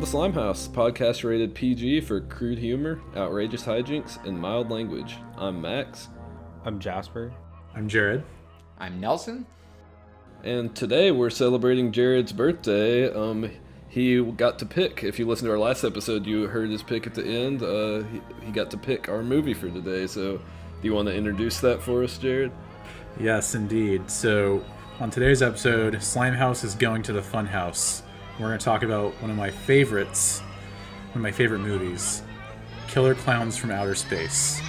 Slimehouse, podcast rated PG for crude humor, outrageous hijinks, and mild language. I'm Max. I'm Jasper. I'm Jared. I'm Nelson. And today we're celebrating Jared's birthday. He got to pick. If you listened to our last episode, you heard his pick at the end. He got to pick our movie for today. So, do you want to introduce that for us, Jared? Yes, indeed. So, on today's episode, Slimehouse is going to the Funhouse. We're going to talk about one of my favorite movies, Killer Klowns from Outer Space.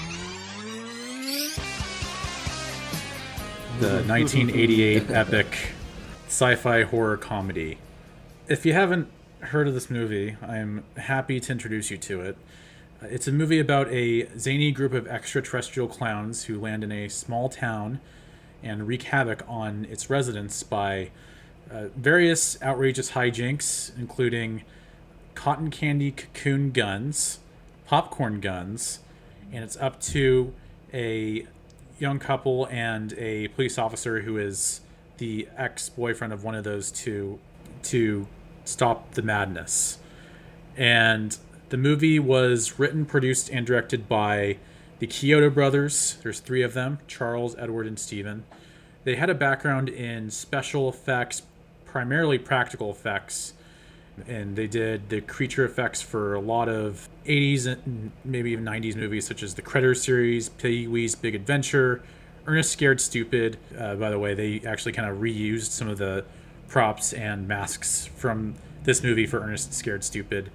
The 1988 epic sci-fi horror comedy. If you haven't heard of this movie, I'm happy to introduce you to it. It's a movie about a zany group of extraterrestrial clowns who land in a small town and wreak havoc on its residents by various outrageous hijinks, including cotton candy cocoon guns, popcorn guns, and it's up to a young couple and a police officer who is the ex-boyfriend of one of those two to stop the madness. And the movie was written, produced, and directed by the Chiodo brothers. There's three of them, Charles, Edward, and Stephen. They had a background in special effects, primarily practical effects, and they did the creature effects for a lot of 80s and maybe even 90s movies such as the Critter series, Pee-wee's Big Adventure, Ernest Scared Stupid. By the way, they actually kind of reused some of the props and masks from this movie for Ernest Scared Stupid.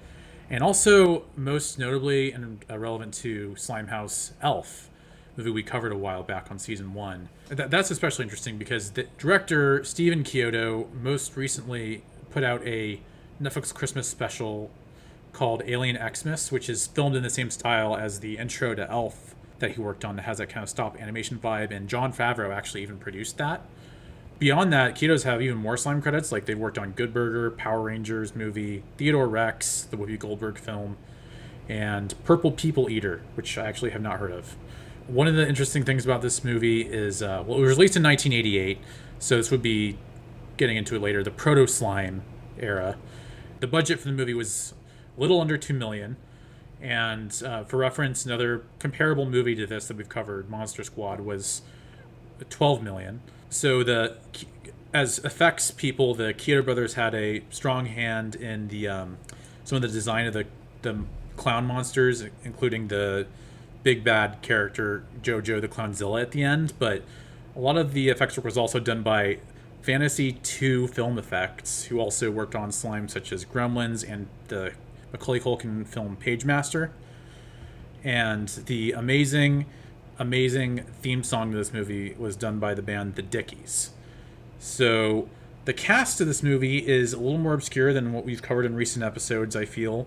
And also, most notably and relevant to Slimehouse, Elf, movie we covered a while back on season 1. That's especially interesting because the director, Stephen Chiodo, most recently put out a Netflix Christmas special called Alien Xmas, which is filmed in the same style as the intro to Elf that he worked on, that has that kind of stop animation vibe, and Jon Favreau actually even produced that. Beyond that, Chiodos have even more slime credits, like they've worked on Good Burger, Power Rangers movie, Theodore Rex, the Whoopi Goldberg film, and Purple People Eater, which I actually have not heard of. One of the interesting things about this movie is, it was released in 1988, so this would be getting into it later, the proto-slime era. The budget for the movie was a little under $2 million, and for reference, another comparable movie to this that we've covered, Monster Squad, was $12 million. So as effects people, the Chiodo brothers had a strong hand in the some of the design of the clown monsters, including the big bad character Jojo the Clownzilla at the end, but a lot of the effects work was also done by Fantasy 2 Film Effects, who also worked on slime such as Gremlins and the Macaulay Culkin film Pagemaster. And the amazing theme song to this movie was done by the band The Dickies. So the cast of this movie is a little more obscure than what we've covered in recent episodes, I feel.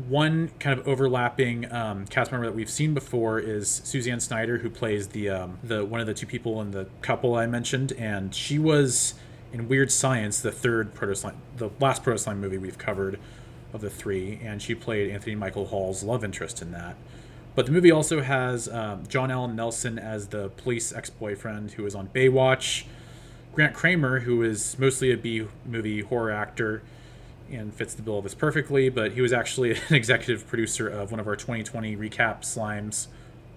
One kind of overlapping cast member that we've seen before is Suzanne Snyder, who plays the one of the two people in the couple I mentioned, and she was in Weird Science, the last Proto Slime movie we've covered of the three, and she played Anthony Michael Hall's love interest in that. But the movie also has John Allen Nelson as the police ex-boyfriend who is on Baywatch, Grant Kramer, who is mostly a B-movie horror actor and fits the bill of this perfectly, but he was actually an executive producer of one of our 2020 recap slimes,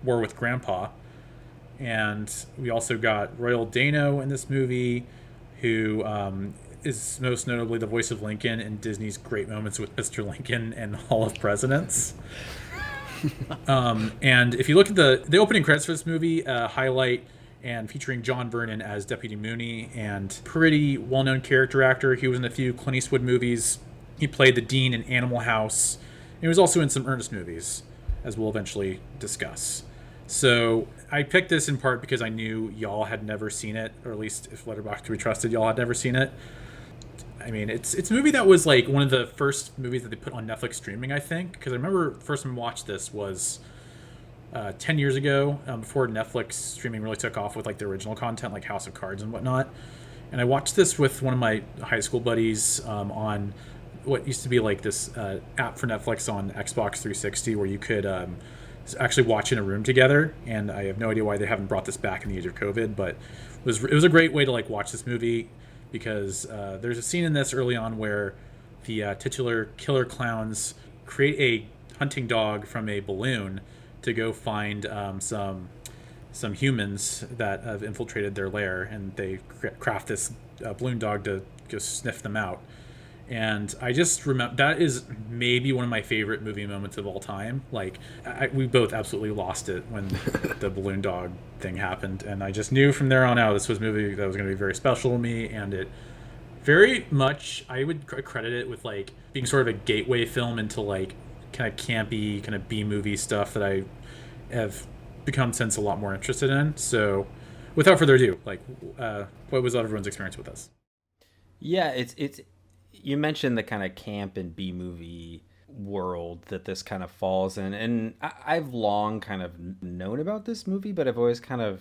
War with Grandpa. And we also got Royal Dano in this movie, who is most notably the voice of Lincoln in Disney's Great Moments with Mr. Lincoln and Hall of Presidents. And if you look at the opening credits for this movie, highlight and featuring John Vernon as Deputy Mooney, and pretty well-known character actor. He was in a few Clint Eastwood movies. He played the Dean in Animal House. And he was also in some Ernest movies, as we'll eventually discuss. So I picked this in part because I knew y'all had never seen it, or at least if Letterboxd could be trusted, y'all had never seen it. I mean, it's a movie that was like one of the first movies that they put on Netflix streaming, I think, because I remember the first time I watched this was 10 years ago, before Netflix streaming really took off with like the original content like House of Cards and whatnot. And I watched this with one of my high school buddies on what used to be like this app for Netflix on Xbox 360 where you could actually watch in a room together. And I have no idea why they haven't brought this back in the age of COVID, but it was a great way to like watch this movie because there's a scene in this early on where the titular killer clowns create a hunting dog from a balloon to go find some humans that have infiltrated their lair, and they craft this balloon dog to go sniff them out. And I just remember that is maybe one of my favorite movie moments of all time. Like, we both absolutely lost it when the balloon dog thing happened, and I just knew from there on out this was a movie that was going to be very special to me. And it very much, I would credit it with like being sort of a gateway film into like kind of campy, kind of B movie stuff that I have become since a lot more interested in. So, without further ado, like, what was everyone's experience with this? Yeah, it's you mentioned the kind of camp and B movie world that this kind of falls in, and I've long kind of known about this movie, but I've always kind of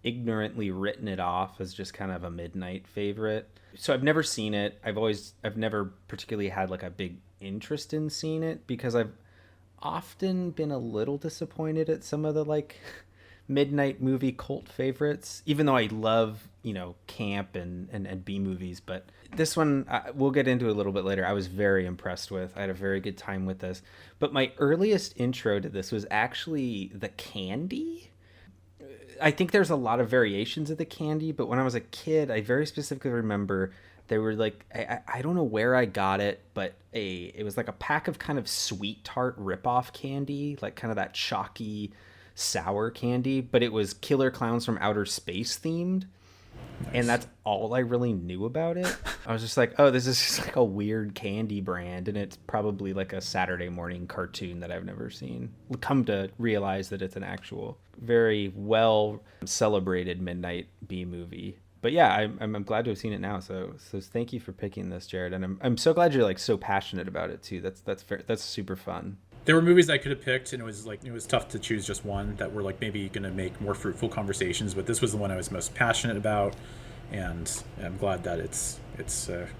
ignorantly written it off as just kind of a midnight favorite. So I've never seen it. I've never particularly had like a big interest in seeing it, because I've often been a little disappointed at some of the like midnight movie cult favorites, even though I love, camp and B movies. But this one, we'll get into a little bit later, I was very impressed with. I had a very good time with this. But my earliest intro to this was actually the candy. I think there's a lot of variations of the candy, but when I was a kid, I very specifically remember they were like, I don't know where I got it, but it was like a pack of kind of sweet tart ripoff candy, like kind of that chalky sour candy, but it was Killer Clowns from Outer Space themed. Nice. And that's all I really knew about it. I was just like, oh, this is just like a weird candy brand, and it's probably like a Saturday morning cartoon that I've never seen. Come to realize that it's an actual very well celebrated midnight B movie. But yeah, I'm glad to have seen it now. So thank you for picking this, Jared, and I'm so glad you're like so passionate about it too. That's super fun. There were movies I could have picked, and it was tough to choose just one that were like maybe going to make more fruitful conversations. But this was the one I was most passionate about, and I'm glad that it's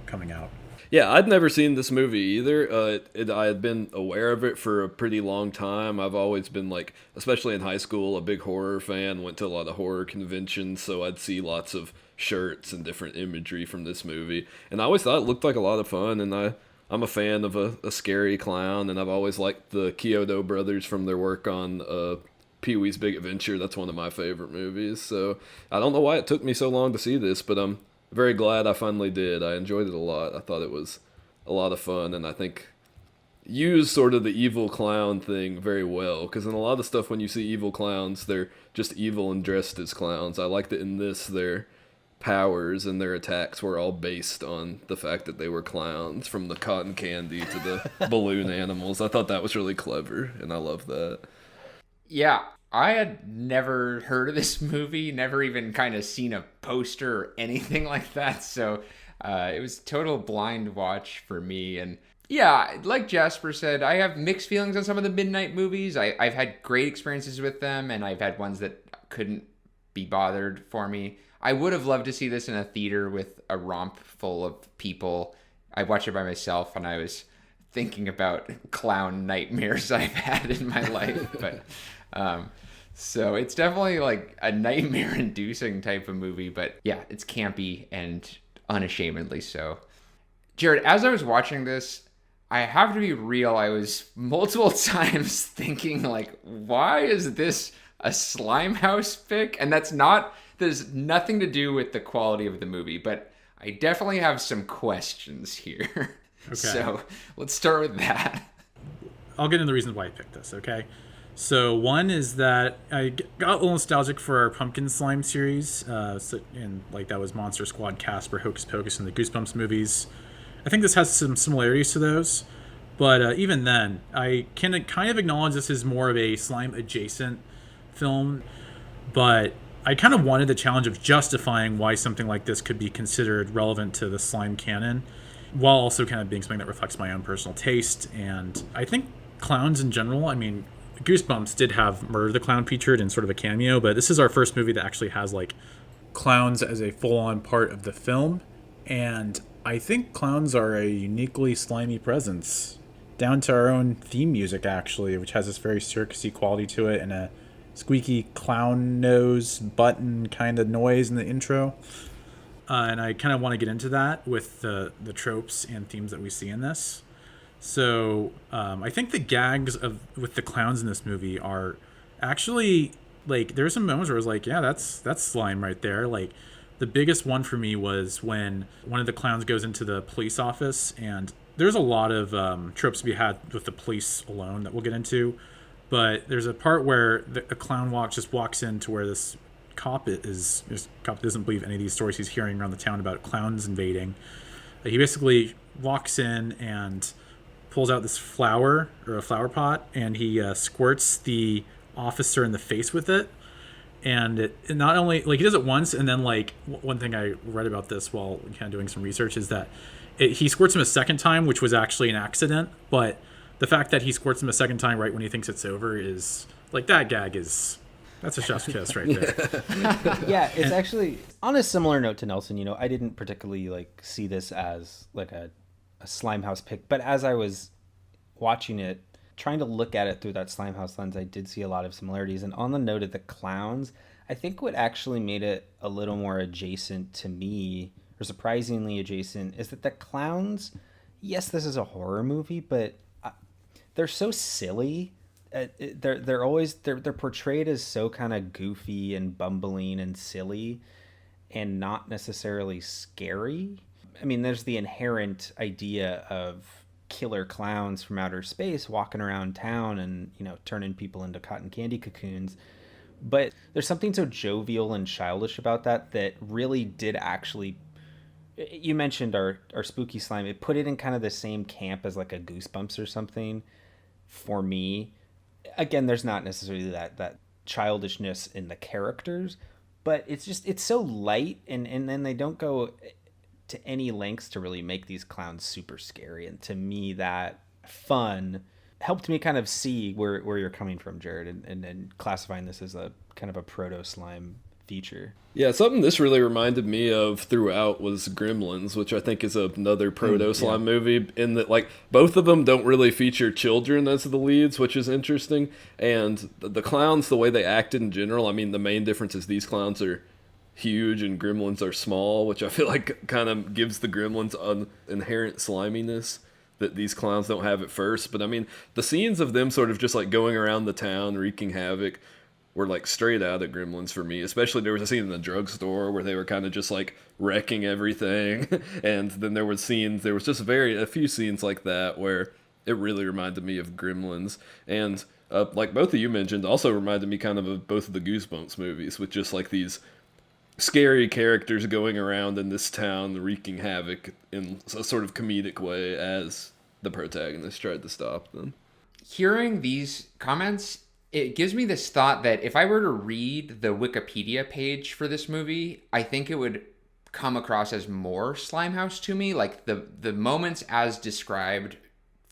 coming out. Yeah, I'd never seen this movie either. I had been aware of it for a pretty long time. I've always been like, especially in high school, a big horror fan. Went to a lot of horror conventions, so I'd see lots of shirts and different imagery from this movie, and I always thought it looked like a lot of fun. And I'm a fan of a scary clown, and I've always liked the Kyoto brothers from their work on Pee-wee's Big Adventure. That's one of my favorite movies. So I don't know why it took me so long to see this, but I'm very glad I finally did. I enjoyed it a lot. I thought it was a lot of fun, and I think used sort of the evil clown thing very well, because in a lot of stuff when you see evil clowns, they're just evil and dressed as clowns. I like that in this, their powers and their attacks were all based on the fact that they were clowns, from the cotton candy to the balloon animals. I thought that was really clever, and I love that. Yeah, I had never heard of this movie, never even kind of seen a poster or anything like that, so it was total blind watch for me. And yeah, like Jasper said, I have mixed feelings on some of the midnight movies. I've had great experiences with them, and I've had ones that couldn't be bothered for me. I would have loved to see this in a theater with a romp full of people. I watched it by myself, and I was thinking about clown nightmares I've had in my life. But so it's definitely like a nightmare-inducing type of movie. But yeah, it's campy and unashamedly so. Jared, as I was watching this, I have to be real, I was multiple times thinking, like, why is this a Slimehouse pick? And there's nothing to do with the quality of the movie, but I definitely have some questions here. Okay. So let's start with that. I'll get into the reasons why I picked this, okay? So one is that I got a little nostalgic for our Pumpkin Slime series, and like that was Monster Squad, Casper, Hocus Pocus, and the Goosebumps movies. I think this has some similarities to those, but even then, I can kind of acknowledge this is more of a slime adjacent film, but I kind of wanted the challenge of justifying why something like this could be considered relevant to the slime canon, while also kind of being something that reflects my own personal taste. And I think clowns in general, I mean, Goosebumps did have Murder the Clown featured in sort of a cameo, but this is our first movie that actually has like clowns as a full-on part of the film. And I think clowns are a uniquely slimy presence, down to our own theme music actually, which has this very circusy quality to it and a squeaky clown nose button kind of noise in the intro. and I kind of want to get into that with the tropes and themes that we see in this. So I think the gags with the clowns in this movie are actually, like, there's some moments where I was like, yeah, that's slime right there. Like, the biggest one for me was when one of the clowns goes into the police office, and there's a lot of tropes to be had with the police alone that we'll get into. But there's a part where a clown walks into where this cop doesn't believe any of these stories he's hearing around the town about clowns invading. He basically walks in and pulls out this flower, or a flower pot, and he squirts the officer in the face with it. And it not only, like, he does it once, and then, like, one thing I read about this while kind of doing some research is that he squirts him a second time, which was actually an accident. But the fact that he squirts him a second time right when he thinks it's over is, like, that gag is, that's a chef's kiss right there. Yeah, it's actually, on a similar note to Nelson, you know, I didn't particularly, like, see this as, like, a Slimehouse pick, but as I was watching it, trying to look at it through that Slimehouse lens, I did see a lot of similarities. And on the note of the clowns, I think what actually made it a little more adjacent to me, or surprisingly adjacent, is that the clowns, yes, this is a horror movie, but they're so silly. They're portrayed as so kind of goofy and bumbling and silly, and not necessarily scary. I mean, there's the inherent idea of killer clowns from outer space walking around town and, you know, turning people into cotton candy cocoons. But there's something so jovial and childish about that really did actually, you mentioned our spooky slime, it put it in kind of the same camp as like a Goosebumps or something for me. Again, there's not necessarily that childishness in the characters, but it's so light, and then they don't go to any lengths to really make these clowns super scary. And to me, that fun helped me kind of see where you're coming from, Jared, and classifying this as a kind of a proto slime feature. Yeah, something this really reminded me of throughout was Gremlins, which I think is another proto slime movie, in that, like, both of them don't really feature children as the leads, which is interesting. And the clowns, the way they acted in general, I mean, the main difference is these clowns are huge and Gremlins are small, which I feel like kind of gives the Gremlins an inherent sliminess that these clowns don't have at first. But I mean, the scenes of them sort of just like going around the town wreaking havoc were like straight out of Gremlins for me. Especially there was a scene in the drugstore where they were kind of just like wrecking everything. And then there was just a few scenes like that where it really reminded me of Gremlins. And like both of you mentioned, also reminded me kind of both of the Goosebumps movies, with just like these scary characters going around in this town wreaking havoc in a sort of comedic way as the protagonist tried to stop them. Hearing these comments, it gives me this thought that if I were to read the Wikipedia page for this movie, I think it would come across as more Slimehouse to me. Like the moments as described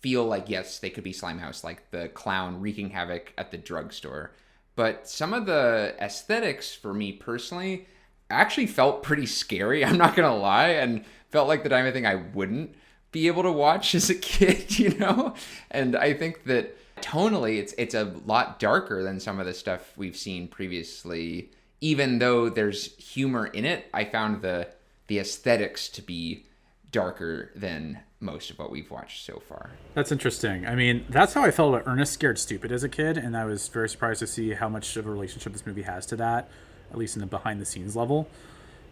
feel like, yes, they could be Slimehouse, like the clown wreaking havoc at the drugstore. But some of the aesthetics for me personally actually felt pretty scary, I'm not gonna lie, and felt like the type of thing I wouldn't be able to watch as a kid, you know? And I think that tonally it's a lot darker than some of the stuff we've seen previously. Even though there's humor in it, I found the aesthetics to be darker than most of what we've watched so far. That's interesting. I mean, that's how I felt about Ernest Scared Stupid as a kid, and I was very surprised to see how much of a relationship this movie has to that, at least in the behind-the-scenes level.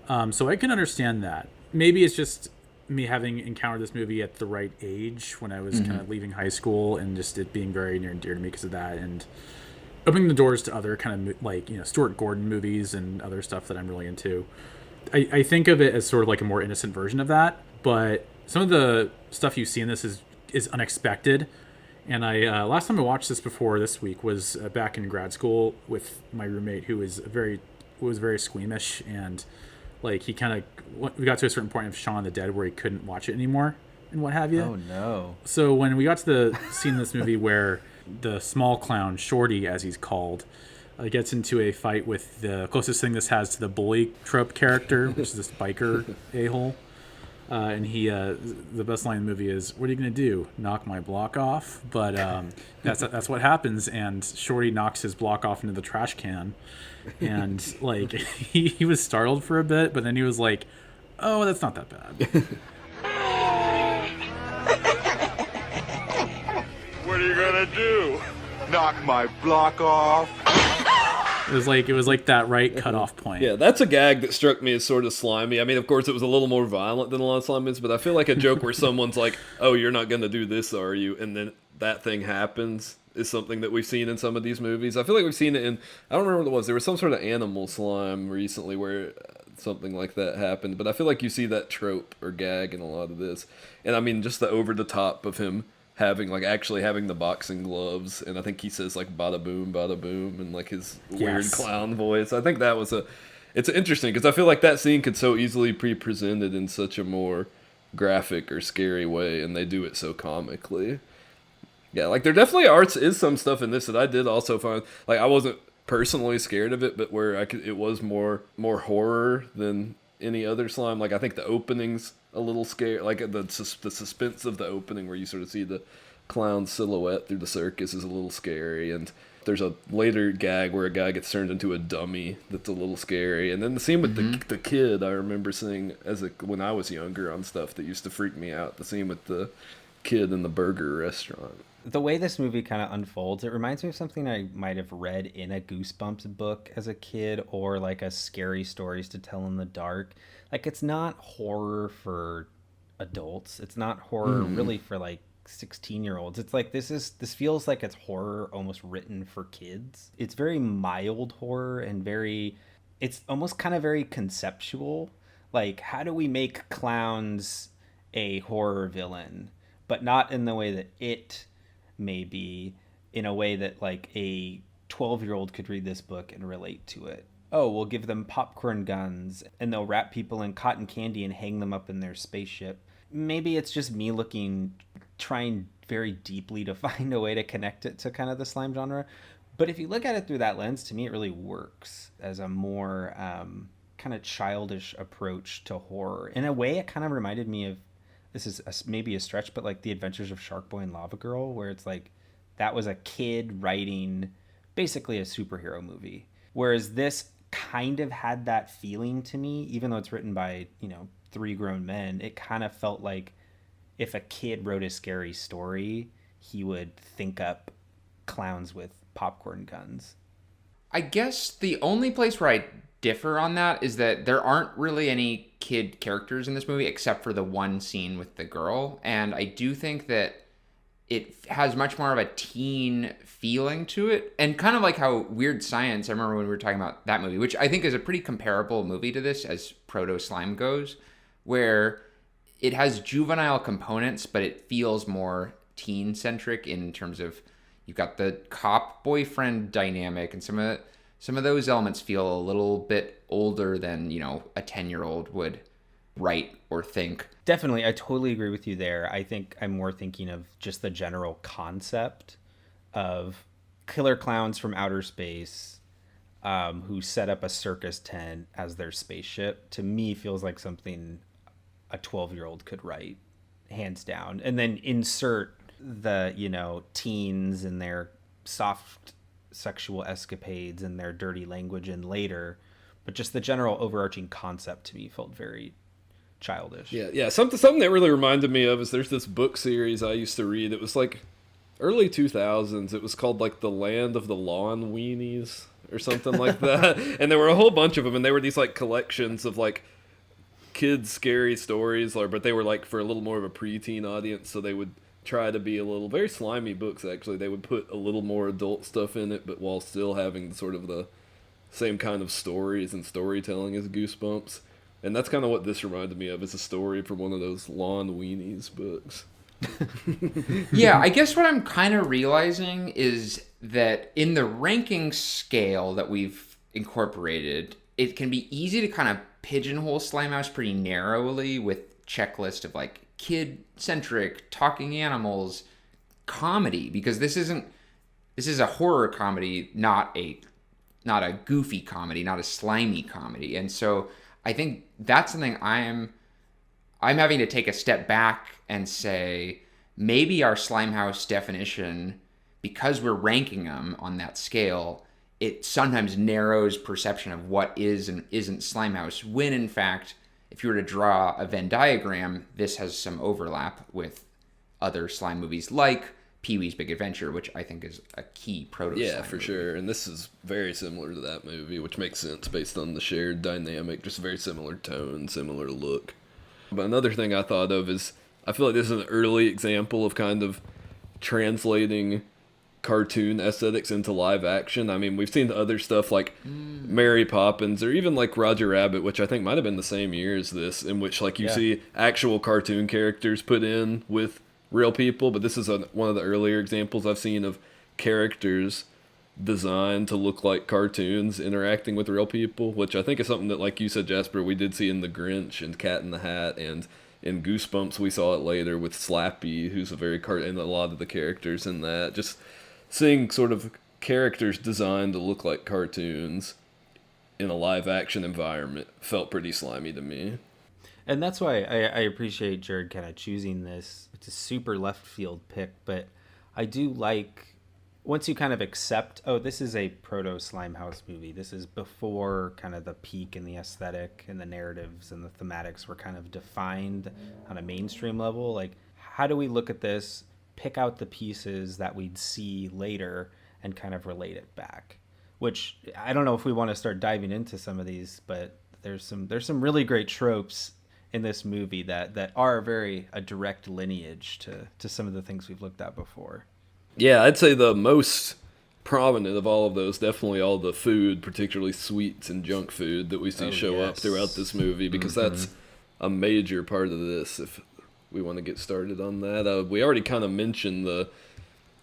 So I can understand that. Maybe it's just me having encountered this movie at the right age when I was kind of leaving high school, and just it being very near and dear to me because of that, and opening the doors to other kind of, like, you know, Stuart Gordon movies and other stuff that I'm really into. I think of it as sort of like a more innocent version of that, but some of the stuff you see in this is unexpected. And I last time I watched this before this week was back in grad school with my roommate, who was very squeamish, and like we got to a certain point of Shaun of the Dead where he couldn't watch it anymore and what have you. Oh no. So when we got to the scene in this movie where the small clown, Shorty as he's called, gets into a fight with the closest thing this has to the bully trope character, which is this biker a-hole. And he, the best line in the movie is, "What are you gonna do? Knock my block off?" But that's what happens, and Shorty knocks his block off into the trash can, and like he was startled for a bit, but then he was like, Oh, that's not that bad. What are you gonna do? Knock my block off? It was like that right cutoff point. Yeah, that's a gag that struck me as sort of slimy. I mean, of course, it was a little more violent than a lot of slime movies, but I feel like a joke where someone's like, "Oh, you're not gonna do this, are you?" and then that thing happens is something that we've seen in some of these movies. I feel like we've seen it in, I don't remember what it was. There was some sort of animal slime recently where something like that happened, but I feel like you see that trope or gag in a lot of this. And I mean, just the over the top of him having actually having the boxing gloves, and I think he says like bada boom and like his weird clown voice. I think that was it's interesting because I feel like that scene could so easily be presented in such a more graphic or scary way, and they do it so comically. Yeah, like there definitely is some stuff in this that I did also find, like I wasn't personally scared of it, but where it was more horror than any other slime. Like I think the opening's a little scary, like the suspense of the opening where you sort of see the clown silhouette through the circus is a little scary, and there's a later gag where a guy gets turned into a dummy that's a little scary, and then the scene with the kid I remember seeing when I was younger on stuff that used to freak me out. The scene with the kid in the burger restaurant. The way this movie kind of unfolds, it reminds me of something I might have read in a Goosebumps book as a kid, or like a Scary Stories to Tell in the Dark. Like, it's not horror for adults. It's not horror really for like 16-year-olds. It's like this feels like it's horror almost written for kids. It's very mild horror and it's almost kind of very conceptual. Like, how do we make clowns a horror villain, but not in the way that it may be, in a way that like a 12-year-old could read this book and relate to it. Oh, we'll give them popcorn guns and they'll wrap people in cotton candy and hang them up in their spaceship. Maybe it's just me trying very deeply to find a way to connect it to kind of the slime genre. But if you look at it through that lens, to me, it really works as a more kind of childish approach to horror. In a way, it kind of reminded me of, this is maybe a stretch, but like The Adventures of Shark Boy and Lava Girl, where it's like that was a kid writing basically a superhero movie. Whereas this kind of had that feeling to me, even though it's written by, 3 grown men. It kind of felt like if a kid wrote a scary story, he would think up clowns with popcorn guns. I guess the only place where I differ on that is that there aren't really any kid characters in this movie except for the one scene with the girl, and I do think that it has much more of a teen feeling to it, and kind of like how Weird Science, I remember when we were talking about that movie, which I think is a pretty comparable movie to this as Proto Slime goes, where it has juvenile components but it feels more teen centric in terms of you've got the cop boyfriend dynamic, and some of those elements feel a little bit older than, a 10-year-old would write or think. Definitely, I totally agree with you there. I think I'm more thinking of just the general concept of killer clowns from outer space who set up a circus tent as their spaceship. To me, feels like something a 12-year-old could write, hands down. And then insert the, teens and their soft sexual escapades and their dirty language in later, but just the general overarching concept to me felt very childish. Yeah. Something that really reminded me of is there's this book series I used to read. It was like early 2000s. It was called like The Land of the Lawn Weenies or something like that. And there were a whole bunch of them, and they were these like collections of like kids' scary stories, but they were like for a little more of a preteen audience, so they would try to be very slimy books. Actually, they would put a little more adult stuff in it, but while still having sort of the same kind of stories and storytelling as Goosebumps. And that's kind of what this reminded me of, is a story from one of those Lawn Weenies books. Yeah, I guess what I'm kind of realizing is that in the ranking scale that we've incorporated, it can be easy to kind of pigeonhole Slimehouse pretty narrowly with checklist of like kid-centric, talking animals, comedy, because this is a horror comedy, not a goofy comedy, not a slimy comedy. And so I think that's something I'm having to take a step back and say, maybe our Slimehouse definition, because we're ranking them on that scale, it sometimes narrows perception of what is and isn't Slimehouse, when in fact if you were to draw a Venn diagram, this has some overlap with other slime movies like Pee-wee's Big Adventure, which I think is a key proto-slime Yeah, for movie. sure. And this is very similar to that movie, which makes sense based on the shared dynamic. Just very similar tone, similar look. But another thing I thought of is I feel like this is an early example of kind of translating cartoon aesthetics into live action. I mean, we've seen other stuff like Mary Poppins or even like Roger Rabbit, which I think might have been the same year as this, in which like you see actual cartoon characters put in with real people. But this is one of the earlier examples I've seen of characters designed to look like cartoons interacting with real people, which I think is something that, like you said, Jasper, we did see in The Grinch and Cat in the Hat, and in Goosebumps we saw it later with Slappy, who's a very and a lot of the characters in that. Just seeing sort of characters designed to look like cartoons in a live action environment felt pretty slimy to me. And that's why I appreciate Jared kind of choosing this. It's a super left field pick, but I do like, once you kind of accept, oh, this is a proto Slimehouse movie. This is before kind of the peak in the aesthetic and the narratives and the thematics were kind of defined on a mainstream level. Like, how do we look at this, pick out the pieces that we'd see later and kind of relate it back? Which I don't know if we want to start diving into some of these, but there's some really great tropes in this movie that are very a direct lineage to some of the things we've looked at before. Yeah, I'd say the most prominent of all of those, definitely all the food, particularly sweets and junk food that we see show up throughout this movie, because that's a major part of this, if we want to get started on that. We already kind of mentioned the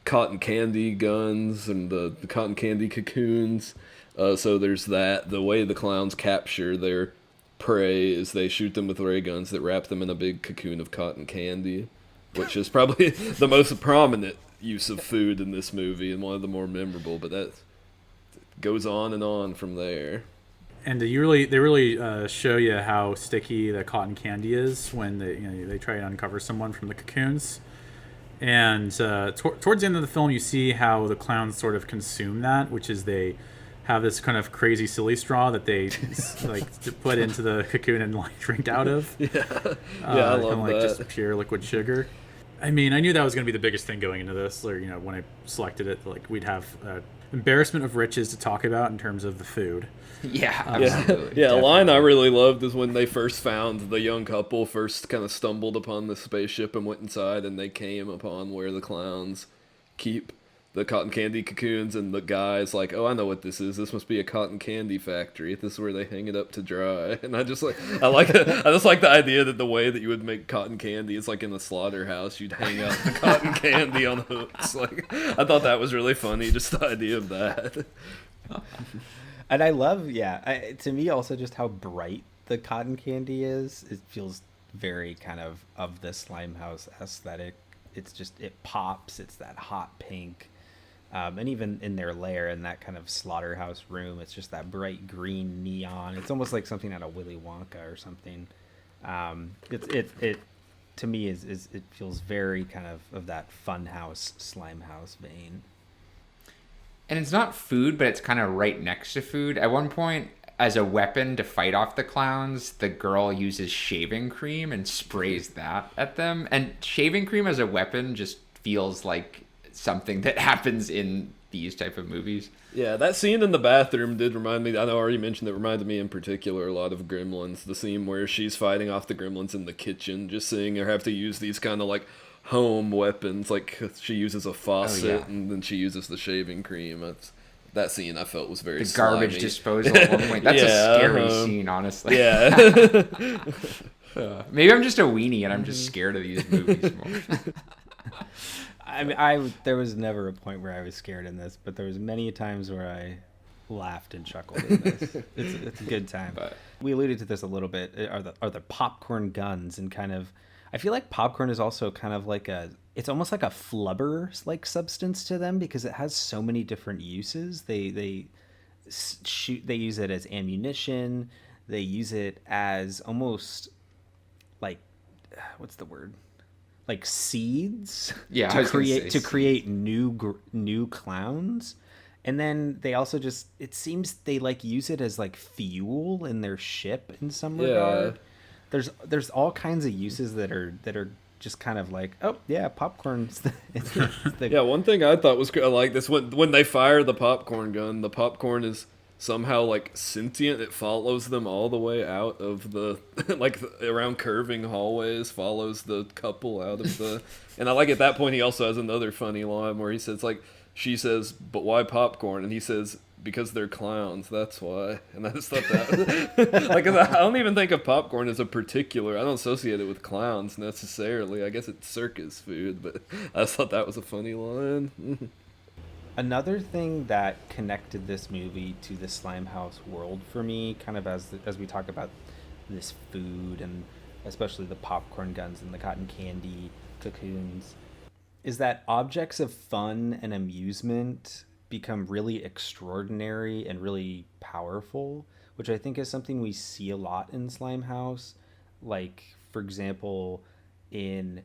cotton candy guns and the cotton candy cocoons. So there's that. The way the clowns capture their prey is they shoot them with ray guns that wrap them in a big cocoon of cotton candy, which is probably the most prominent use of food in this movie and one of the more memorable, but that goes on and on from there. And they really show you how sticky the cotton candy is when they try to uncover someone from the cocoons. And towards the end of the film, you see how the clowns sort of consume that, which is they have this kind of crazy silly straw that they like to put into the cocoon and like drink out of. I love like that. just pure liquid sugar. I mean, I knew that was going to be the biggest thing going into this. Or when I selected it, like we'd have embarrassment of riches to talk about in terms of the food. Yeah, absolutely. Yeah, a line I really loved is when they first found the young couple first kind of stumbled upon the spaceship and went inside, and they came upon where the clowns keep the cotton candy cocoons, and the guy's like, "Oh, I know what this is. This must be a cotton candy factory. This is where they hang it up to dry." And I just like the idea that the way that you would make cotton candy is like in a slaughterhouse, you'd hang out the cotton candy on hooks. Like, I thought that was really funny, just the idea of that. And I love, to me also just how bright the cotton candy is. It feels very kind of the Slimehouse aesthetic. It's just, it pops. It's that hot pink. And even in their lair, in that kind of slaughterhouse room, it's just that bright green neon. It's almost like something out of Willy Wonka or something. It to me is it feels very kind of that Funhouse Slimehouse vein. And it's not food, but it's kind of right next to food. At one point, as a weapon to fight off the clowns, the girl uses shaving cream and sprays that at them. And shaving cream as a weapon just feels like something that happens in these type of movies. Yeah, that scene in the bathroom did remind me, I know I already mentioned it, reminded me in particular a lot of Gremlins. The scene where she's fighting off the Gremlins in the kitchen, just seeing her have to use these kind of like home weapons, like she uses a faucet and then she uses the shaving cream. That scene I felt was very The garbage slimy. disposal at one point. That's a scary scene, honestly. Yeah. Maybe I'm just a weenie and I'm just scared of these movies more. I mean, there was never a point where I was scared in this, but there was many times where I laughed and chuckled in this. It's a good time. But we alluded to this a little bit. Are the popcorn guns, and kind of, I feel like popcorn is also kind of like it's almost like a flubber like substance to them, because it has so many different uses. They use it as ammunition. They use it as almost like, what's the word? Like seeds to create new clowns. And then they also just, it seems they like use it as like fuel in their ship in some regard. there's all kinds of uses that are just kind of like, oh yeah, popcorn's Yeah, one thing I thought was like this when they fire the popcorn gun, the popcorn is somehow like sentient. It follows them all the way out of the like around curving hallways, follows the couple out of the. And I like at that point he also has another funny line where he says like she says, "But why popcorn?" and he says, "Because they're clowns, that's why." And I just thought that, like, 'cause I don't even think of popcorn as a particular. I don't associate it with clowns necessarily. I guess it's circus food, but I just thought that was a funny line. Another thing that connected this movie to the Slimehouse world for me, kind of as we talk about this food and especially the popcorn guns and the cotton candy cocoons, is that objects of fun and amusement become really extraordinary and really powerful, which I think is something we see a lot in Slimehouse. Like, for example, in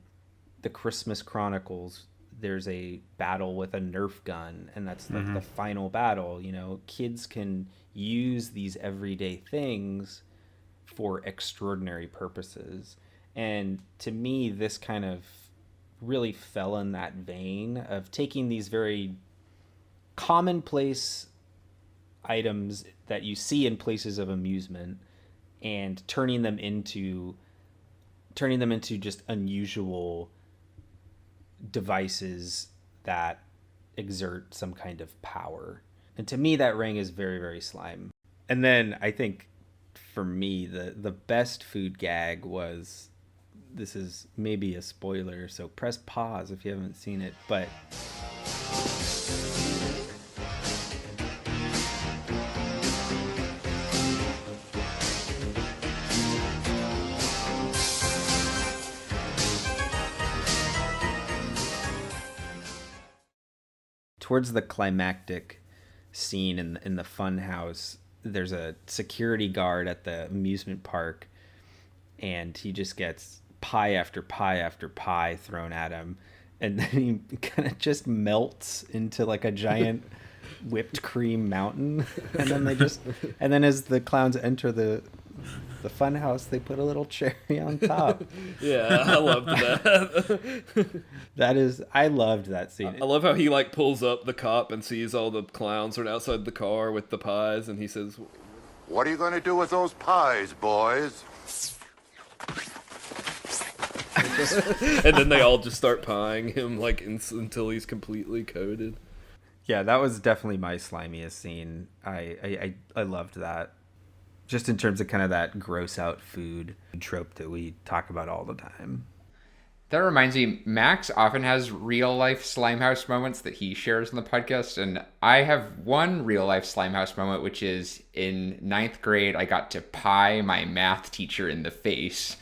the Christmas Chronicles, there's a battle with a Nerf gun, and that's like the final battle. You know, kids can use these everyday things for extraordinary purposes. And to me, this kind of really fell in that vein of taking these very commonplace items that you see in places of amusement and turning them into just unusual devices that exert some kind of power. And to me, that rang is very, very Slime. And then I think for me, the best food gag was, this is maybe a spoiler, so press pause if you haven't seen it, but towards the climactic scene in the fun house, there's a security guard at the amusement park, and he just gets pie after pie after pie thrown at him, and then he kind of just melts into like a giant whipped cream mountain, and then as the clowns enter the fun house, they put a little cherry on top. Yeah, I loved that. I loved that scene. I love how he like pulls up the cop and sees all the clowns right outside the car with the pies, and he says, What are you going to do with those pies, boys? and then they all just start pieing him like until he's completely coated. Yeah, that was definitely my slimiest scene. I loved that. Just in terms of kind of that gross out food trope that we talk about all the time. That reminds me, Max often has real life Slimehouse moments that he shares on the podcast. And I have one real life Slimehouse moment, which is in 9th grade, I got to pie my math teacher in the face.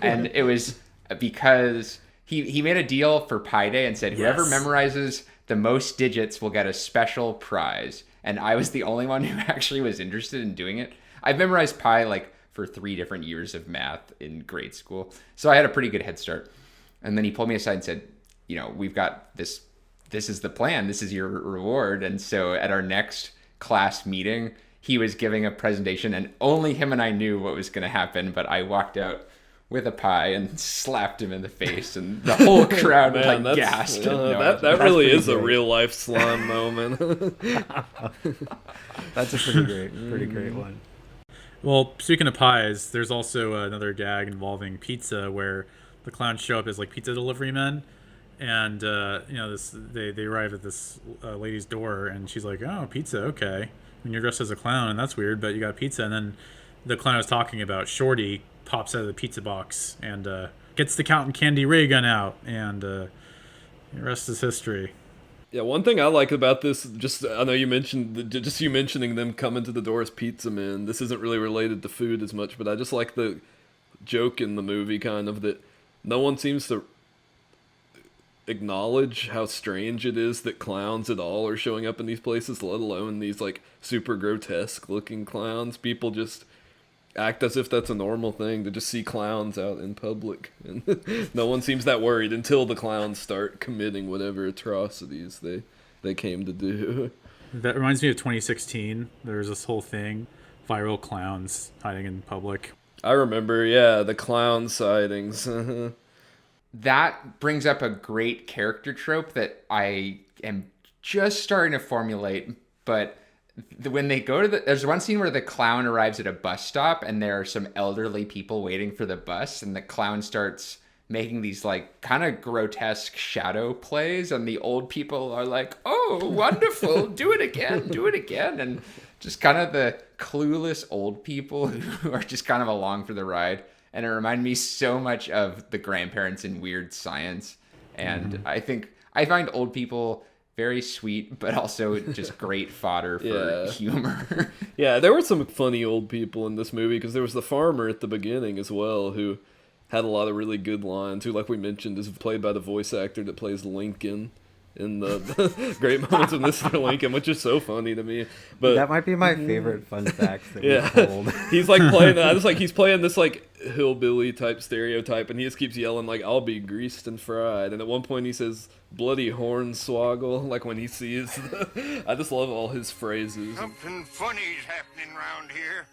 And it was because he made a deal for Pi Day and said, whoever memorizes the most digits will get a special prize. And I was the only one who actually was interested in doing it. I've memorized pi like for 3 different years of math in grade school. So I had a pretty good head start. And then he pulled me aside and said, you know, we've got this is the plan. This is your reward. And so at our next class meeting, he was giving a presentation and only him and I knew what was going to happen. But I walked out with a pie and slapped him in the face, and the whole crowd like gasped. That really is a real life slime moment. That's a pretty great one. Well, speaking of pies, there's also another gag involving pizza where the clowns show up as like pizza delivery men, and they arrive at this lady's door, and she's like, "Oh, pizza, okay." I mean, you're dressed as a clown, and that's weird, but you got pizza. And then the clown I was talking about, Shorty, pops out of the pizza box and gets the cotton candy ray gun out, and the rest is history. Yeah, one thing I like about this, I know you mentioned, you mentioning them coming to the door as pizza men. This isn't really related to food as much, but I just like the joke in the movie, kind of, that no one seems to acknowledge how strange it is that clowns at all are showing up in these places, let alone these, like, super grotesque-looking clowns. People just act as if that's a normal thing to just see clowns out in public, and no one seems that worried until the clowns start committing whatever atrocities they came to do. That reminds me of 2016. There was this whole thing, viral clowns hiding in public. I remember, yeah, the clown sightings. That brings up a great character trope that I am just starting to formulate. But when they go to there's one scene where the clown arrives at a bus stop and there are some elderly people waiting for the bus, and the clown starts making these like kind of grotesque shadow plays, and the old people are like, "Oh, wonderful, do it again," and just kind of the clueless old people who are just kind of along for the ride. And it reminded me so much of the grandparents in Weird Science. And I think I find old people very sweet, but also just great fodder for humor. Yeah, there were some funny old people in this movie, because there was the farmer at the beginning as well, who had a lot of really good lines, who, like we mentioned, is played by the voice actor that plays Lincoln in the Great Moments of Mr. Lincoln, which is so funny to me. But that might be my favorite fun fact that yeah, we told. he's like playing that. It's like he's playing this like hillbilly type stereotype, and he just keeps yelling like, "I'll be greased and fried." And at one point he says, "Bloody hornswoggle," like when he sees. I just love all his phrases. Something funny's happening around here.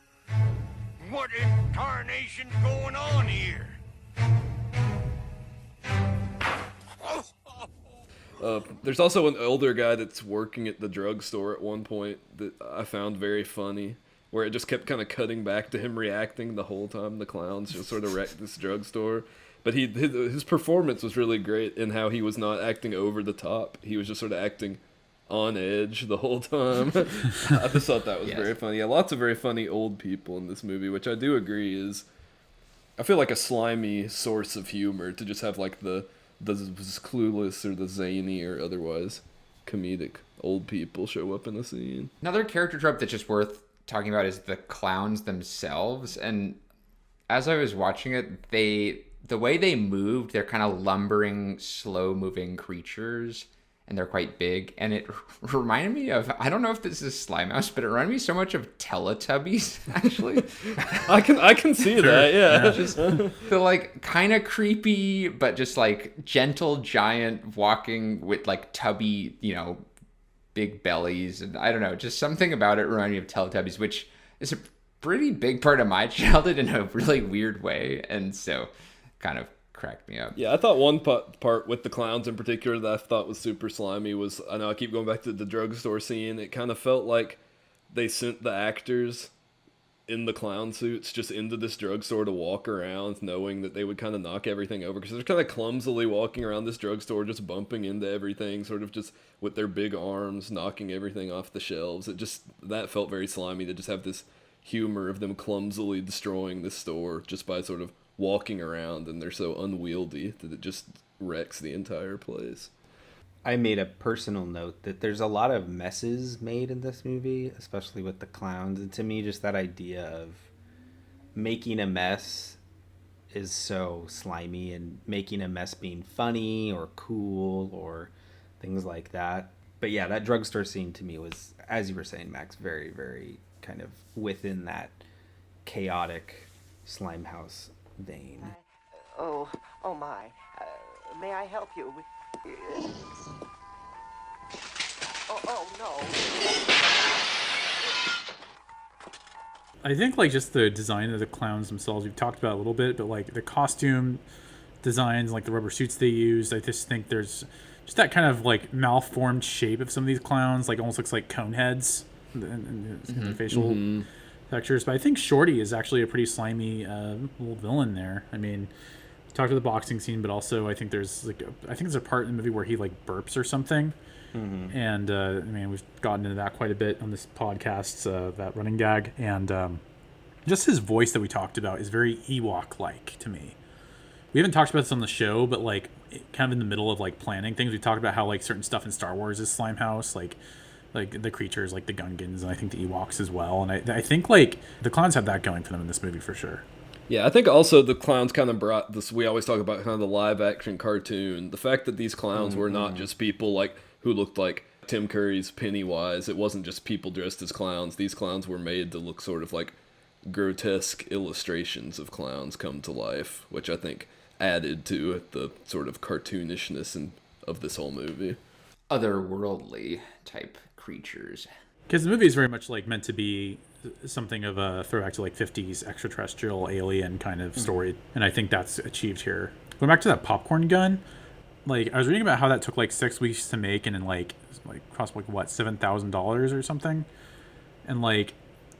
What in tarnation's going on here? There's also an older guy that's working at the drugstore at one point that I found very funny, where it just kept kind of cutting back to him reacting the whole time the clowns just sort of wrecked this drugstore. But his performance was really great in how he was not acting over the top. He was just sort of acting on edge the whole time. I just thought that was very funny. Yeah, lots of very funny old people in this movie, which I do agree is, I feel like a slimy source of humor to just have like the clueless or the zany or otherwise comedic old people show up in the scene. Another character trope that's just worth talking about is the clowns themselves. And as I was watching it, the way they moved, they're kind of lumbering, slow-moving creatures, and they're quite big. And it reminded me of, I don't know if this is Slimehouse, but it reminded me so much of Teletubbies, actually. I can see that, yeah. Just the like kind of creepy, but just like gentle giant walking with like tubby, big bellies. And I don't know, just something about it reminded me of Teletubbies, which is a pretty big part of my childhood in a really weird way. And so kind of cracked me up. Yeah, I thought one part with the clowns in particular that I thought was super slimy was, I know I keep going back to the drugstore scene, it kind of felt like they sent the actors in the clown suits just into this drugstore to walk around knowing that they would kind of knock everything over, because they're kind of clumsily walking around this drugstore just bumping into everything, sort of just with their big arms knocking everything off the shelves. That felt very slimy, to just have this humor of them clumsily destroying this store just by sort of walking around, and they're so unwieldy that it just wrecks the entire place. I made a personal note that there's a lot of messes made in this movie, especially with the clowns. And to me, just that idea of making a mess is so slimy, and making a mess being funny or cool or things like that. But yeah, that drugstore scene to me was, as you were saying, Max, very, very kind of within that chaotic Slimehouse vein. Oh my. May I help you? Oh no. I think like just the design of the clowns themselves, we've talked about a little bit, but like the costume designs, like the rubber suits they used, I just think there's just that kind of like malformed shape of some of these clowns, like almost looks like cone heads and the facial textures. But I think Shorty is actually a pretty slimy little villain there. I mean, we talked about the boxing scene, but also I think there's a part in the movie where he like burps or something. And I mean, we've gotten into that quite a bit on this podcast, that running gag, and just his voice that we talked about is very Ewok-like to me. We haven't talked about this on the show, but like kind of in the middle of like planning things, we talked about how like certain stuff in Star Wars is Slimehouse, like the creatures, like the Gungans, and I think the Ewoks as well. And I think like the clowns have that going for them in this movie for sure. Yeah, I think also the clowns kind of brought this, we always talk about kind of the live action cartoon, the fact that these clowns were not just people like who looked like Tim Curry's Pennywise. It wasn't just people dressed as clowns. These clowns were made to look sort of like grotesque illustrations of clowns come to life, which I think added to the sort of cartoonishness of this whole movie. Otherworldly type creatures. Because the movie is very much like meant to be something of a throwback to like 50s extraterrestrial alien kind of story, and I think that's achieved here. Going back to that popcorn gun, like I was reading about how that took like 6 weeks to make, and then like cost like what, $7,000 or something, and like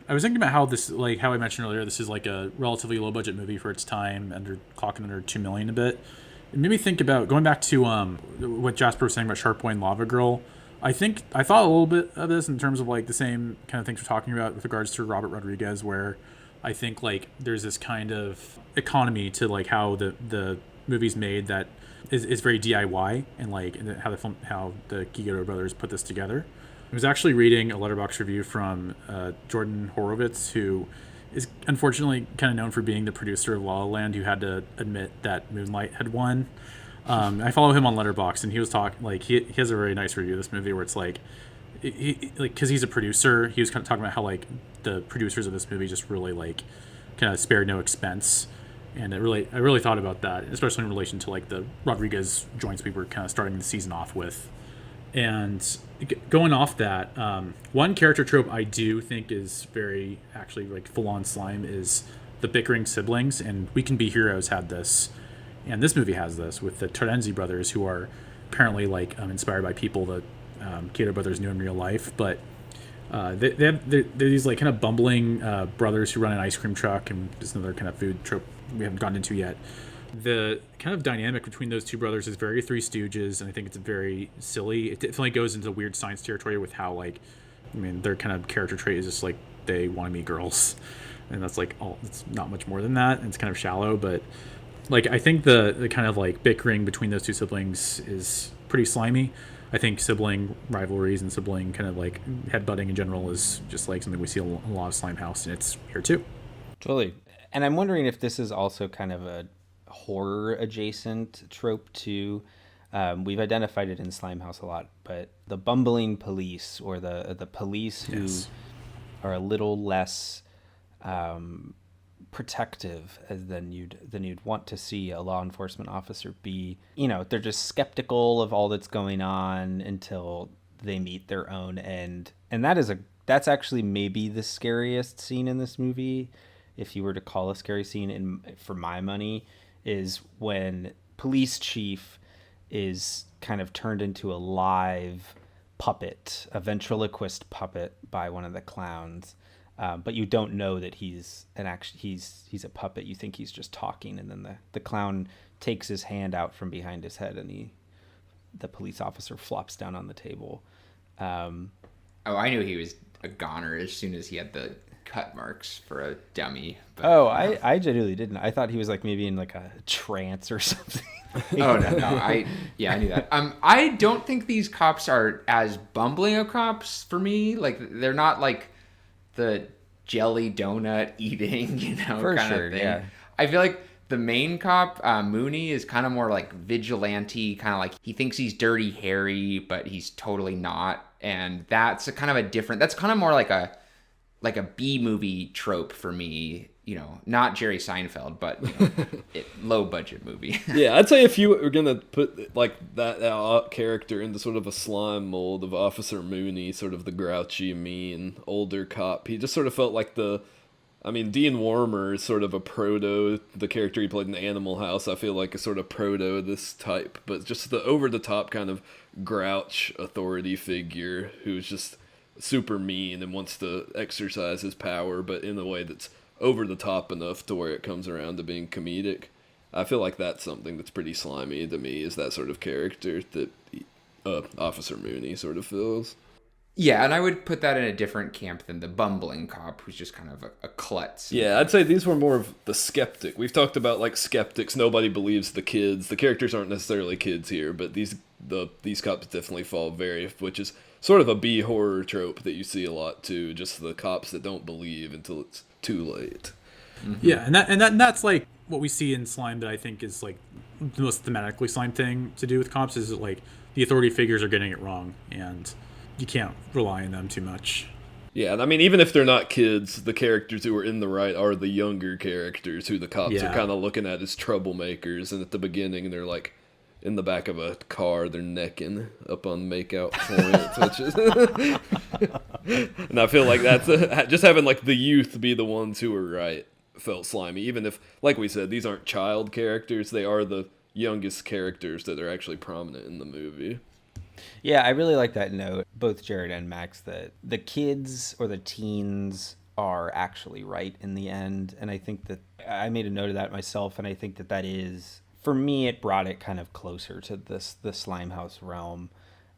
I was thinking about how this, like how I mentioned earlier, this is like a relatively low budget movie for its time, clocking under 2 million a bit. It made me think about going back to what Jasper was saying about Shark Boy and Lava Girl. I thought a little bit of this in terms of like the same kind of things we're talking about with regards to Robert Rodriguez, where I think like there's this kind of economy to like how the movie's made that is very DIY, and like how the Giga brothers put this together. I was actually reading a Letterboxd review from Jordan Horowitz, who is unfortunately kind of known for being the producer of La La Land, who had to admit that Moonlight had won. I follow him on Letterboxd, and he was talking like he has a very nice review of this movie where it's like, because he's a producer, he was kind of talking about how like the producers of this movie just really like kind of spared no expense, and I really thought about that, especially in relation to like the Rodriguez joints we were kind of starting the season off with. And going off that, one character trope I do think is very actually like full-on slime is the bickering siblings, and We Can Be Heroes had this, and this movie has this with the Terenzi brothers, who are apparently like inspired by people that Kato brothers knew in real life, but they're these like kind of bumbling brothers who run an ice cream truck, and just another kind of food trope we haven't gotten into yet. The kind of dynamic between those two brothers is very Three Stooges, and I think it's very silly. It definitely goes into weird science territory with how, like, I mean, their kind of character trait is just like they want to meet girls, and that's like all. It's not much more than that, and it's kind of shallow. But like, I think the kind of like bickering between those two siblings is pretty slimy. I think sibling rivalries and sibling kind of like headbutting in general is just like something we see a lot of Slimehouse, and it's here too. Totally. And I'm wondering if this is also kind of a horror adjacent trope too. We've identified it in Slimehouse a lot, but the bumbling police, or the police who are a little less protective than you'd want to see a law enforcement officer be. You know, they're just skeptical of all that's going on until they meet their own end, and that's actually maybe the scariest scene in this movie, if you were to call a scary scene for my money, is when police chief is kind of turned into a live puppet, a ventriloquist puppet by one of the clowns, but you don't know that he's a puppet. You think he's just talking, and then the clown takes his hand out from behind his head, and the police officer flops down on the table. I knew he was a goner as soon as he had the cut marks for a dummy. But, I genuinely didn't. I thought he was like maybe in like a trance or something. No. I knew that. I don't think these cops are as bumbling of cops for me. Like, they're not like the jelly donut eating, For kind sure, of thing. yeah. I feel like the main cop, Mooney, is kind of more like vigilante, kind of like he thinks he's Dirty Harry, but he's totally not. And that's a kind of a different. That's kind of more like a B movie trope for me, not Jerry Seinfeld, but low budget movie. Yeah, I'd say if you were gonna put like that character into sort of a slime mold of Officer Mooney, sort of the grouchy, mean older cop, he just sort of felt like Dean Warmer is sort of a proto. The character he played in Animal House, I feel like, is sort of proto this type, but just the over the top kind of grouch authority figure who's just super mean and wants to exercise his power, but in a way that's over the top enough to where it comes around to being comedic. I feel like that's something that's pretty slimy to me, is that sort of character that Officer Mooney sort of fills. Yeah, and I would put that in a different camp than the bumbling cop, who's just kind of a klutz. Yeah, I'd say these were more of the skeptic. We've talked about like skeptics. Nobody believes the kids. The characters aren't necessarily kids here, but these cops definitely fall which is sort of a B horror trope that you see a lot too. Just the cops that don't believe until it's too late. Mm-hmm. Yeah, and that's like what we see in Slime, that I think is like the most thematically Slime thing to do with cops, is that like the authority figures are getting it wrong, and you can't rely on them too much. Yeah, and I mean, even if they're not kids, the characters who are in the right are the younger characters who the cops are kind of looking at as troublemakers, and at the beginning they're like in the back of a car, they're necking up on makeout point, which is and I feel like that's just having like the youth be the ones who are right felt slimy, even if, like we said, these aren't child characters, they are the youngest characters that are actually prominent in the movie. Yeah, I really like that note, both Jared and Max, that the kids or the teens are actually right in the end. And I think that I made a note of that myself, and I think that that is, for me, it brought it kind of closer to the Slimehouse realm.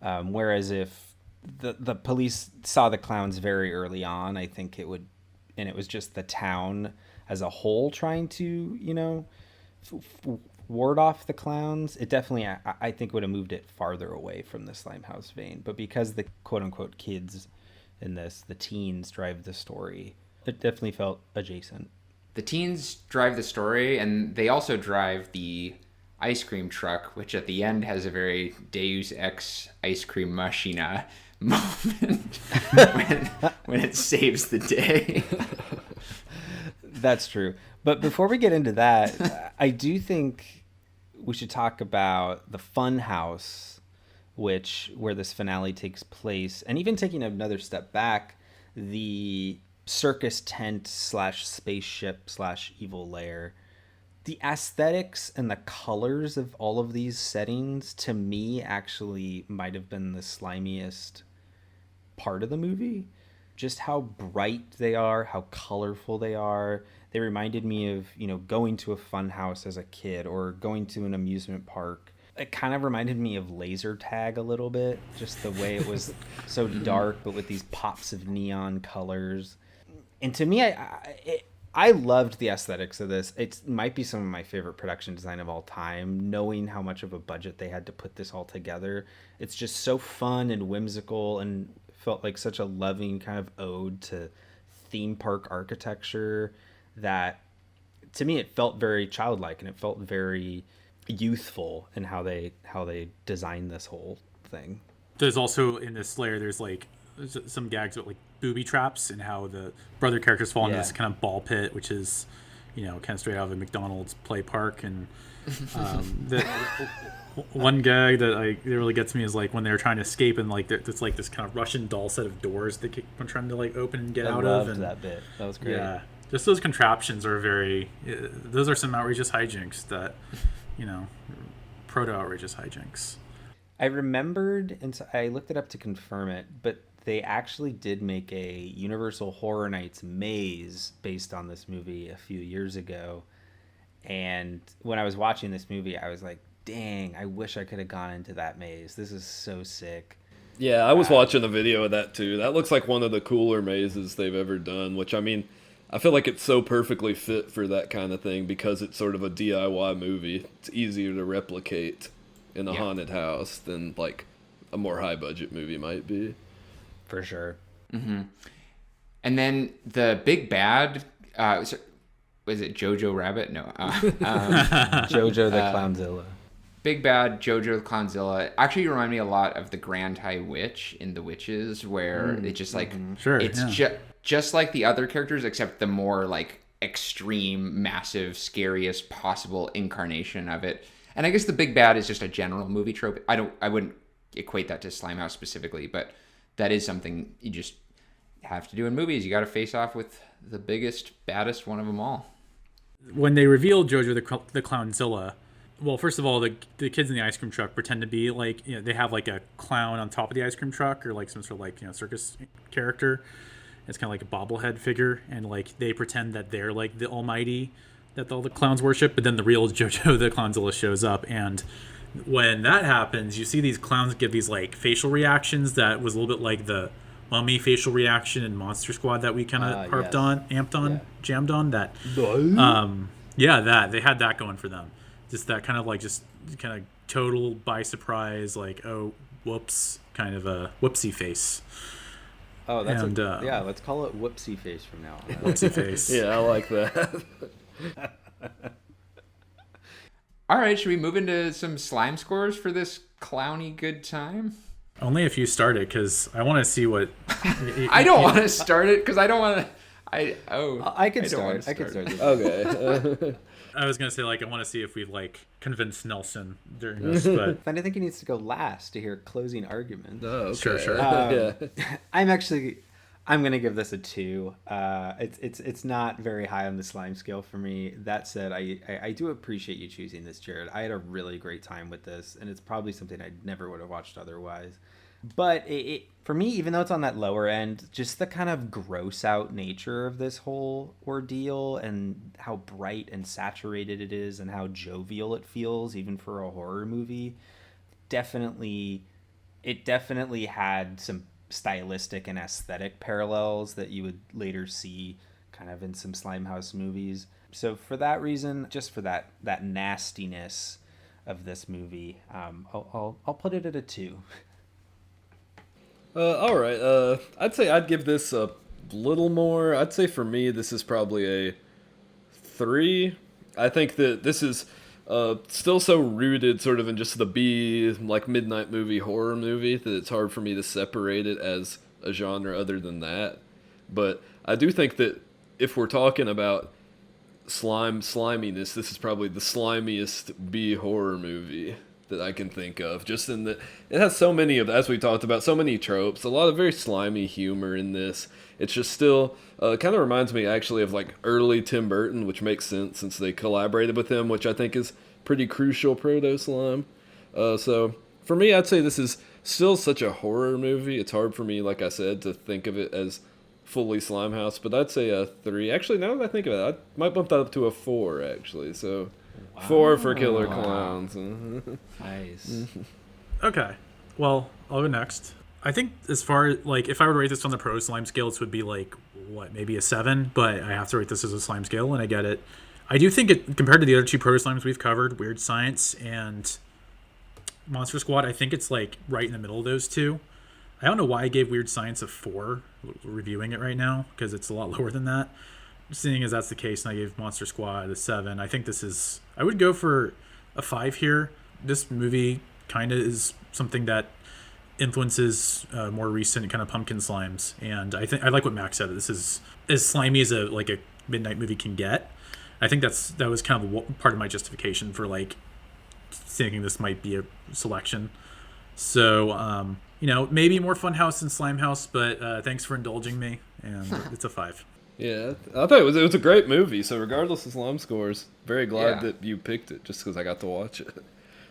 Whereas if the police saw the clowns very early on, I think it would, and it was just the town as a whole trying to, you know, ward off the clowns, it definitely, I think, would have moved it farther away from the Slimehouse vein. But because the quote-unquote kids in this, the teens, drive the story, it definitely felt adjacent. The teens drive the story, and they also drive the ice cream truck, which at the end has a very Deus Ex ice cream machina moment when it saves the day. That's true. But before we get into that, I do think we should talk about the fun house, where this finale takes place. And even taking another step back, the circus tent / spaceship / evil lair. The aesthetics and the colors of all of these settings, to me, actually might have been the slimiest part of the movie. Just how bright they are, how colorful they are. They reminded me of, you know, going to a fun house as a kid or going to an amusement park. It kind of reminded me of laser tag a little bit, just the way it was so dark, but with these pops of neon colors. And to me, I loved the aesthetics of this. It might be some of my favorite production design of all time, knowing how much of a budget they had to put this all together. It's just so fun and whimsical and felt like such a loving kind of ode to theme park architecture that, to me, it felt very childlike and it felt very youthful in how they designed this whole thing. There's also, in this layer, there's like some gags with like booby traps and how the brother characters fall into this kind of ball pit, which is, you know, kind of straight out of a McDonald's play park. And the one gag that really gets me is like when they're trying to escape and like there's like this kind of Russian doll set of doors they keep trying to like open and get out of. And that bit. That was great. Yeah, just those contraptions are those are some outrageous hijinks that, you know, proto outrageous hijinks. I remembered, and so I looked it up to confirm it, but they actually did make a Universal Horror Nights maze based on this movie a few years ago. And when I was watching this movie, I was like, dang, I wish I could have gone into that maze. This is so sick. Yeah, I was watching a video of that too. That looks like one of the cooler mazes they've ever done, which, I mean, I feel like it's so perfectly fit for that kind of thing because it's sort of a DIY movie. It's easier to replicate in a haunted house than like a more high budget movie might be. For sure. Mm-hmm. And then the big bad, was it Jojo Rabbit? No. Jojo the Clownzilla. Big bad Jojo the Clownzilla actually remind me a lot of the Grand High Witch in The Witches, where it just like, just like the other characters, except the more like extreme, massive, scariest possible incarnation of it. And I guess the big bad is just a general movie trope. I wouldn't equate that to Slimehouse specifically, but that is something you just have to do in movies. You got to face off with the biggest, baddest one of them all. When they revealed Jojo the Clownzilla, well, first of all, the kids in the ice cream truck pretend to be like, you know, they have like a clown on top of the ice cream truck or like some sort of like, you know, circus character. It's kind of like a bobblehead figure, and like they pretend that they're like the almighty that all the clowns worship. But then the real Jojo the Clownzilla shows up, and when that happens, you see these clowns give these like facial reactions that was a little bit like the Mummy facial reaction in Monster Squad that we kind of jammed on. That that they had that going for them. Just that kind of like just kind of total by surprise, like, oh whoops, kind of a whoopsie face. Oh, that's let's call it whoopsie face from now on. Whoopsie face. Yeah, I like that. All right, should we move into some slime scores for this clowny good time? Only if you start it, because I want to see what... I don't want to start it, because I don't want to... I could start. I could start. This. Okay. I was gonna say, like, I want to see if we've like convinced Nelson during this, but I think he needs to go last to hear closing arguments. Oh, okay. Sure. Yeah. I'm gonna give this a 2. It's not very high on the slime scale for me. That said, I do appreciate you choosing this, Jared. I had a really great time with this, and it's probably something I never would have watched otherwise. But it for me, even though it's on that lower end, just the kind of gross out nature of this whole ordeal and how bright and saturated it is and how jovial it feels, even for a horror movie, definitely had some stylistic and aesthetic parallels that you would later see kind of in some Slimehouse movies. So for that reason, just for that nastiness of this movie, I'll put it at a 2. All right. I'd say I'd give this a little more. I'd say for me, this is probably a 3. I think that this is still so rooted sort of in just the B, like, midnight movie, horror movie, that it's hard for me to separate it as a genre other than that. But I do think that if we're talking about sliminess, this is probably the slimiest B horror movie that I can think of, just in that it has so many of, as we talked about, so many tropes, a lot of very slimy humor in this. It's just still kind of reminds me actually of like early Tim Burton, which makes sense since they collaborated with him, which I think is pretty crucial proto-slime. So for me, I'd say this is still such a horror movie. It's hard for me, like I said, to think of it as fully Slimehouse, but I'd say a 3. Actually, now that I think of it, I might bump that up to a 4, actually. So 4 for Killer Klowns. Nice. okay. Well, I'll go next. I think as far like if I were to rate this on the pro slime scale, this would be like maybe a 7, but I have to rate this as a slime scale, and I get it. I do think it compared to the other 2 proto slimes we've covered, Weird Science and Monster Squad, I think it's like right in the middle of those 2. I don't know why I gave Weird Science a 4 reviewing it right now, because it's a lot lower than that. Seeing as that's the case, and I gave Monster Squad a 7, I think this is, I would go for a 5 here. This movie kind of is something that influences more recent kind of pumpkin slimes, and I think I like what Max said. This is as slimy as a midnight movie can get. I think that was kind of part of my justification for like thinking this might be a selection. So maybe more Funhouse than Slimehouse, but thanks for indulging me, and it's a 5. Yeah, I thought it was a great movie. So regardless of slime scores, very glad that you picked it just because I got to watch it.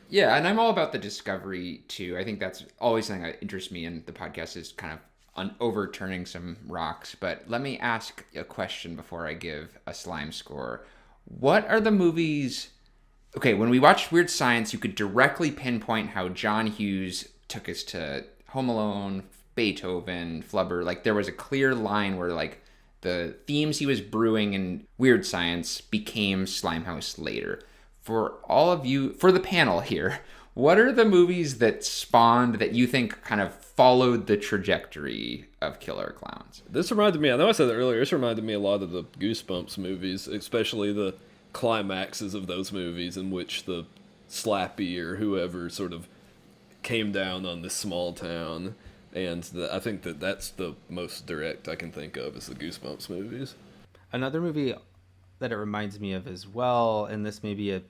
Yeah, and I'm all about the discovery too. I think that's always something that interests me in the podcast, is kind of overturning some rocks. But let me ask a question before I give a slime score. What are the movies? Okay, when we watched Weird Science, you could directly pinpoint how John Hughes took us to Home Alone, Beethoven, Flubber. Like there was a clear line where like the themes he was brewing in Weird Science became Slimehouse later. For all of you, for the panel here, what are the movies that spawned that you think kind of followed the trajectory of Killer Klowns? This reminded me, I know I said it earlier, this reminded me a lot of the Goosebumps movies, especially the climaxes of those movies in which the Slappy or whoever sort of came down on this small town. And I think that's the most direct I can think of is the Goosebumps movies. Another movie that it reminds me of as well, and this may be a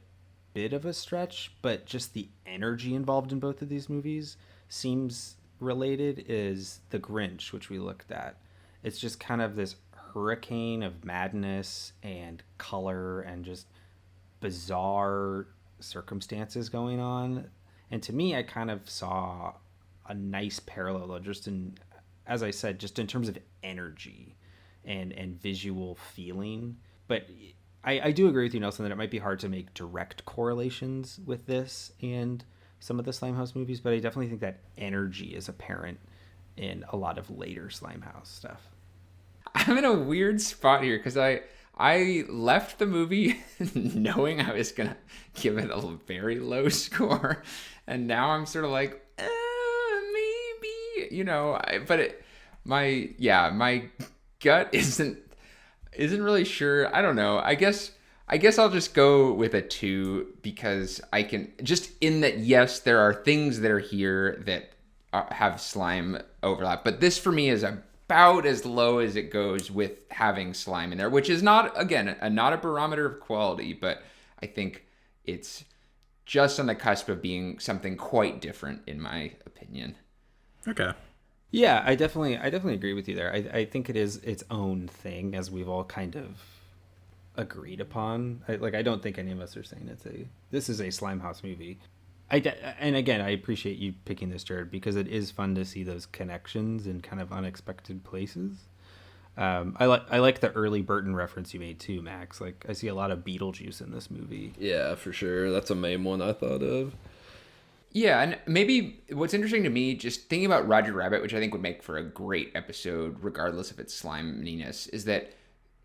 bit of a stretch, but just the energy involved in both of these movies seems related, is The Grinch, which we looked at. It's just kind of this hurricane of madness and color and just bizarre circumstances going on. And to me, I kind of saw a nice parallel just in, as I said, just in terms of energy and visual feeling. But I do agree with you, Nelson, that it might be hard to make direct correlations with this and some of the Slimehouse movies, but I definitely think that energy is apparent in a lot of later Slimehouse stuff. I'm in a weird spot here because I left the movie knowing I was going to give it a very low score, and now I'm sort of like, maybe, my gut isn't really sure. I don't know. I guess I'll just go with a 2 because I can just in that, yes, there are things that are here that have slime overlap, but this for me is a about as low as it goes with having slime in there, which is not, again, not a barometer of quality, but I think it's just on the cusp of being something quite different, in my opinion. Okay. Yeah, I definitely agree with you there. I think it is its own thing, as we've all kind of agreed upon. I don't think any of us are saying this is a Slimehouse movie. And again, I appreciate you picking this, Jared, because it is fun to see those connections in kind of unexpected places. I like the early Burton reference you made too, Max. Like, I see a lot of Beetlejuice in this movie. Yeah, for sure. That's a main one I thought of. Yeah, and maybe what's interesting to me, just thinking about Roger Rabbit, which I think would make for a great episode, regardless of its sliminess, is that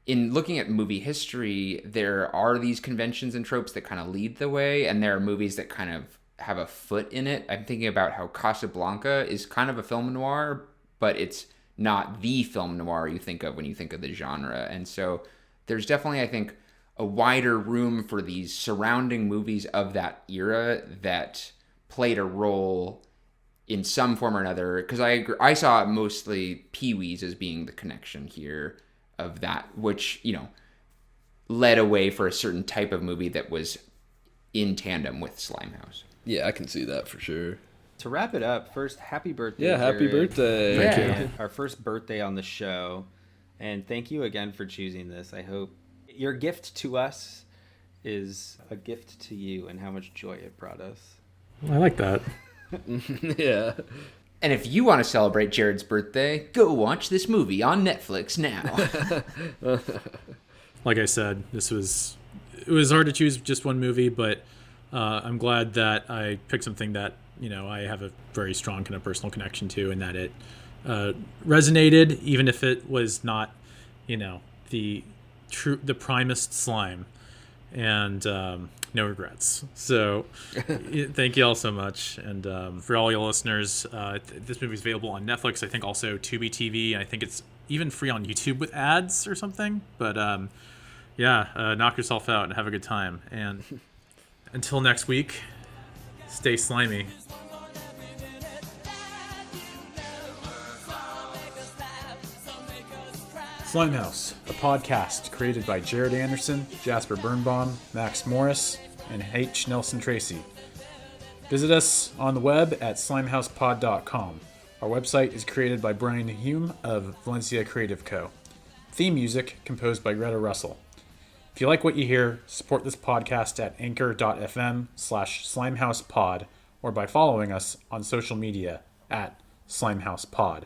in looking at movie history, there are these conventions and tropes that kind of lead the way, and there are movies that kind of have a foot in it. I'm thinking about how Casablanca is kind of a film noir, but it's not the film noir you think of when you think of the genre. And so there's definitely, I think, a wider room for these surrounding movies of that era that played a role in some form or another, because I saw mostly Pee-wee's as being the connection here of that, which, led away for a certain type of movie that was in tandem with Slimehouse. Yeah, I can see that for sure. To wrap it up, first, happy birthday, Yeah, happy Jared. birthday. Thank you. Our first birthday on the show. And thank you again for choosing this. I hope your gift to us is a gift to you and how much joy it brought us. I like that. Yeah. And if you want to celebrate Jared's birthday, go watch this movie on Netflix now. Like I said, it was hard to choose just one movie, but I'm glad that I picked something that, I have a very strong kind of personal connection to, and that it resonated, even if it was not, the primest slime. And no regrets. So thank you all so much. And for all your listeners, this movie is available on Netflix. I think also Tubi TV. And I think it's even free on YouTube with ads or something. But knock yourself out and have a good time. And until next week, stay slimy. Slimehouse, a podcast created by Jared Anderson, Jasper Birnbaum, Max Morris, and H. Nelson Tracy. Visit us on the web at slimehousepod.com. Our website is created by Brian Hume of Valencia Creative Co. Theme music composed by Greta Russell. If you like what you hear, support this podcast at anchor.fm/slimehousepod or by following us on social media at slimehousepod.